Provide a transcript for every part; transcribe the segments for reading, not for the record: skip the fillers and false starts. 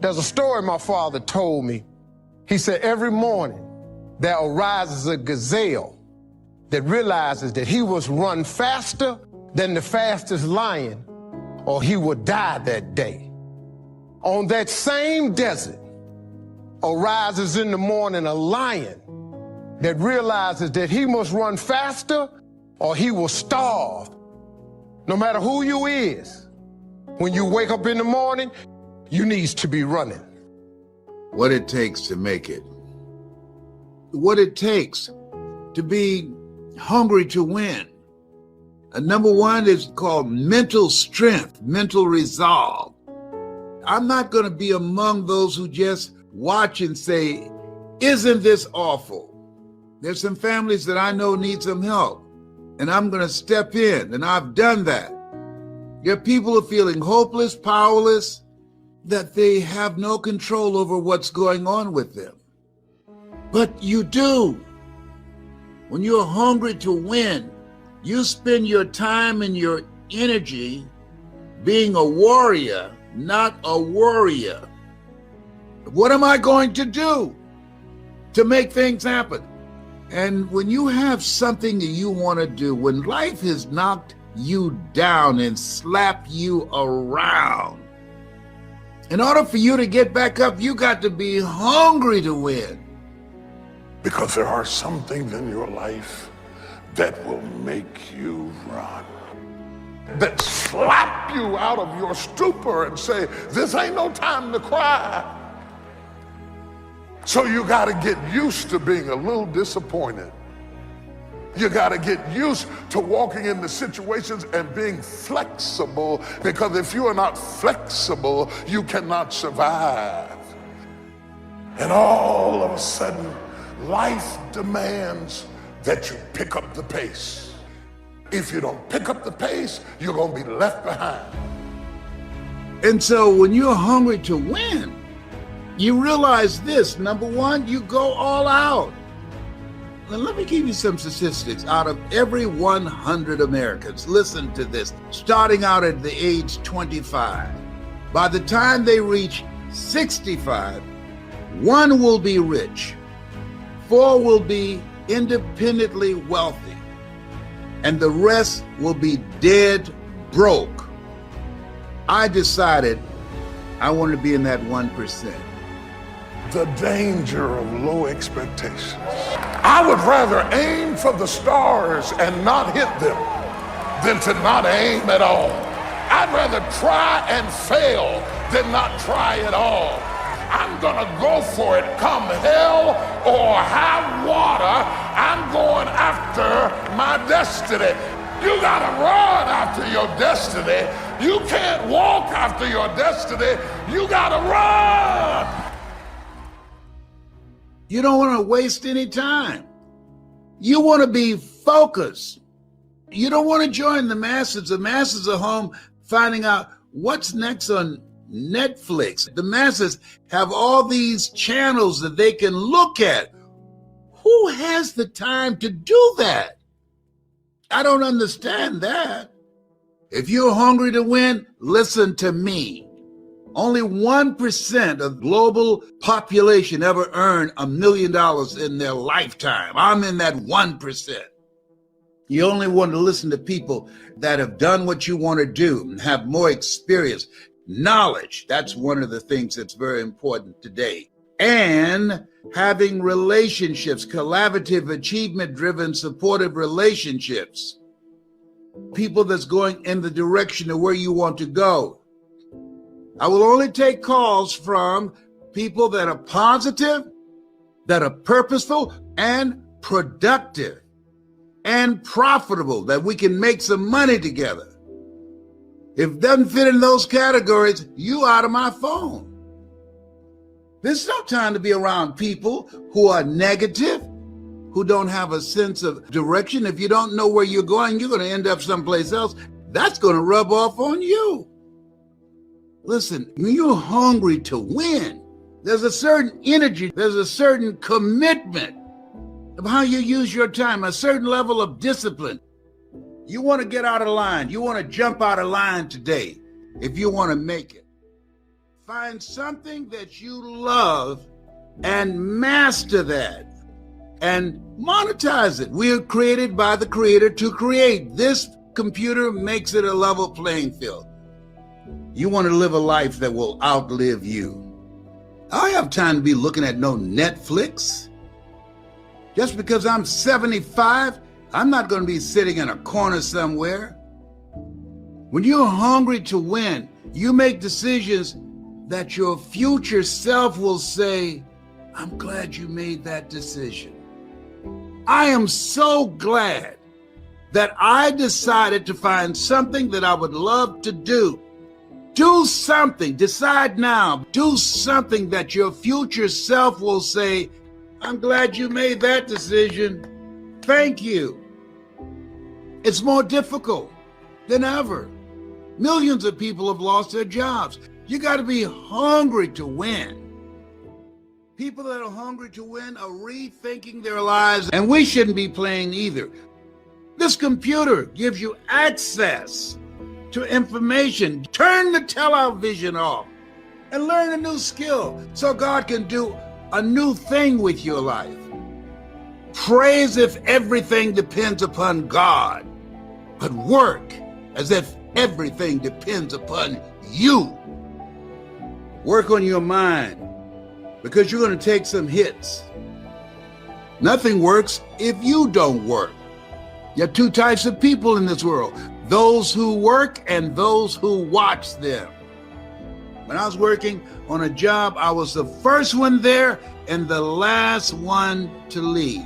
There's a story my father told me. He said, every morning there arises a gazelle that realizes that he must run faster than the fastest lion or he will die that day. On that same desert arises in the morning a lion that realizes that he must run faster or he will starve. No matter who you is, when you wake up in the morning, you needs to be running. What it takes to make it. What it takes to be hungry to win. Number one is called mental strength, mental resolve. I'm not going to be among those who just watch and say, isn't this awful? There's some families that I know need some help, and I'm going to step in, and I've done that. There are people who are feeling hopeless, powerless, that they have no control over what's going on with them. But you do. When you're hungry to win, you spend your time and your energy being a warrior, not a worrier. What am I going to do to make things happen? And when you have something that you want to do, when life has knocked you down and slapped you around, in order for you to get back up, you got to be hungry to win. Because there are some things in your life that will make you run, that slap you out of your stupor and say, this ain't no time to cry. So you got to get used to being a little disappointed. You got to get used to walking into situations and being flexible, because if you are not flexible, you cannot survive. And all of a sudden, life demands that you pick up the pace. If you don't pick up the pace, you're going to be left behind. And so when you're hungry to win, you realize this. Number one, you go all out. Now, let me give you some statistics. Out of every 100 Americans, listen to this, starting out at the age 25, by the time they reach 65, 1 will be rich, 4 will be independently wealthy, and the rest will be dead broke. I decided I wanted to be in that 1%. The danger of low expectations. I would rather aim for the stars and not hit them than to not aim at all. I'd rather try and fail than not try at all. I'm gonna go for it, come hell or high water. I'm going after my destiny. You gotta run after your destiny. You can't walk after your destiny. You gotta run. You don't want to waste any time. You want to be focused. You don't want to join the masses. The masses are home finding out what's next on Netflix. The masses have all these channels that they can look at. Who has the time to do that? I don't understand that. If you're hungry to win, listen to me. Only 1% of global population ever earn $1 million in their lifetime. I'm in that 1%. You only want to listen to people that have done what you want to do and have more experience, knowledge. That's one of the things that's very important today. And having relationships, collaborative, achievement-driven, supportive relationships. People that's going in the direction of where you want to go. I will only take calls from people that are positive, that are purposeful and productive and profitable, that we can make some money together. If it doesn't fit in those categories, you out of my phone. There's no time to be around people who are negative, who don't have a sense of direction. If you don't know where you're going, you're going to end up someplace else. That's going to rub off on you. Listen, when you're hungry to win, there's a certain energy, there's a certain commitment of how you use your time, a certain level of discipline. You want to get out of line. You want to jump out of line today if you want to make it. Find something that you love and master that and monetize it. We are created by the Creator to create. This computer makes it a level playing field. You want to live a life that will outlive you. I don't have time to be looking at no Netflix. Just because I'm 75, I'm not going to be sitting in a corner somewhere. When you're hungry to win, you make decisions that your future self will say, I'm glad you made that decision. I am so glad that I decided to find something that I would love to do. Do something, decide now, do something that your future self will say, I'm glad you made that decision. Thank you. It's more difficult than ever. Millions of people have lost their jobs. You got to be hungry to win. People that are hungry to win are rethinking their lives, and we shouldn't be playing either. This computer gives you access to information. Turn the television off and learn a new skill so God can do a new thing with your life. Pray as if everything depends upon God, but work as if everything depends upon you. Work on your mind, because you're going to take some hits. Nothing works if you don't work. There are two types of people in this world: those who work and those who watch them. When I was working on a job, I was the first one there and the last one to leave.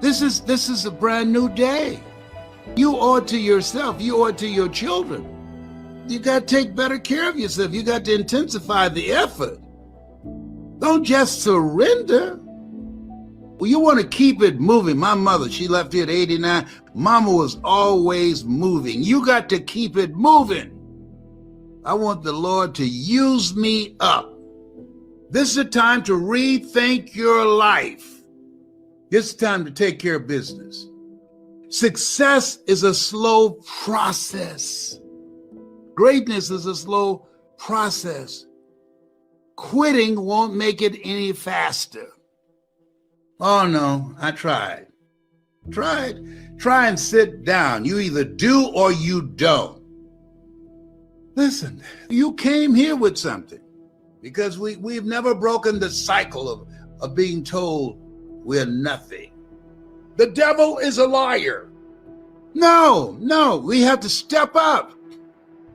This is a brand new day. You owe it to yourself. You owe it to your children. You got to take better care of yourself. You got to intensify the effort. Don't just surrender. Well, you want to keep it moving. My mother, she left here at 89. Mama was always moving. You got to keep it moving. I want the Lord to use me up. This is a time to rethink your life. This is time to take care of business. Success is a slow process. Greatness is a slow process. Quitting won't make it any faster. Oh no, I tried. Try and sit down. You either do or you don't. Listen, you came here with something, because we've never broken the cycle of being told we're nothing. The devil is a liar. No, we have to step up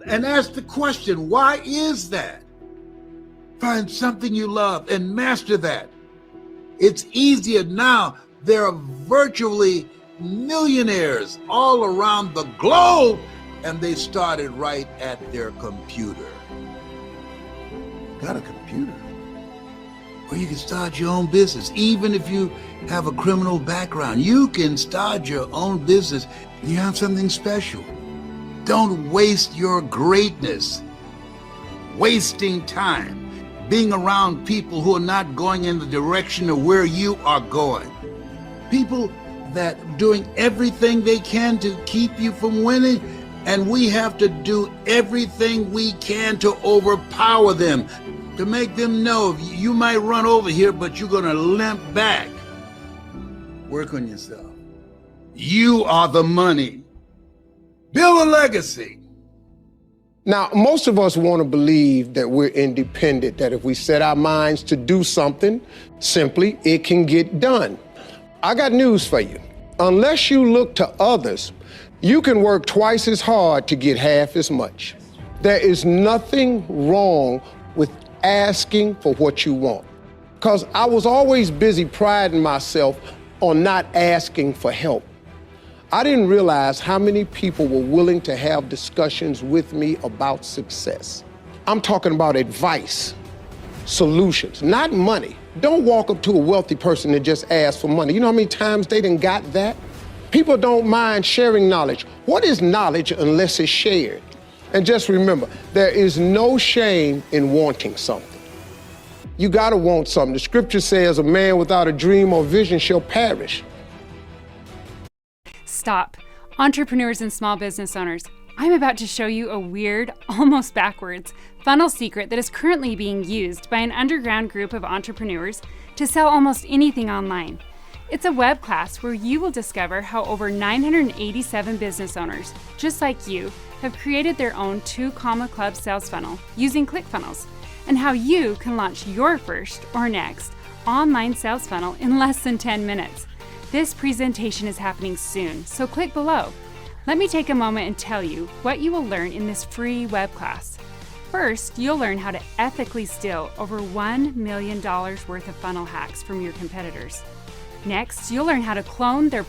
and ask the question, why is that? Find something you love and master that. It's easier now. There are virtually millionaires all around the globe, and they started right at their computer. Got a computer? Or you can start your own business. Even if you have a criminal background, you can start your own business. You have something special. Don't waste your greatness wasting time being around people who are not going in the direction of where you are going. People that are doing everything they can to keep you from winning, and we have to do everything we can to overpower them, to make them know you might run over here, but you're gonna limp back. Work on yourself. You are the money. Build a legacy. Now, most of us want to believe that we're independent, that if we set our minds to do something, simply it can get done. I got news for you. Unless you look to others, you can work twice as hard to get half as much. There is nothing wrong with asking for what you want, because I was always busy priding myself on not asking for help. I didn't realize how many people were willing to have discussions with me about success. I'm talking about advice, solutions, not money. Don't walk up to a wealthy person and just ask for money. You know how many times they done got that? People don't mind sharing knowledge. What is knowledge unless it's shared? And just remember, there is no shame in wanting something. You gotta want something. The scripture says a man without a dream or vision shall perish. Stop. Entrepreneurs and small business owners, I'm about to show you a weird, almost backwards, funnel secret that is currently being used by an underground group of entrepreneurs to sell almost anything online. It's a web class where you will discover how over 987 business owners, just like you, have created their own 2 Comma Club sales funnel using ClickFunnels, and how you can launch your first or next online sales funnel in less than 10 minutes. This presentation is happening soon, so click below. Let me take a moment and tell you what you will learn in this free web class. First, you'll learn how to ethically steal over $1 million worth of funnel hacks from your competitors. Next, you'll learn how to clone their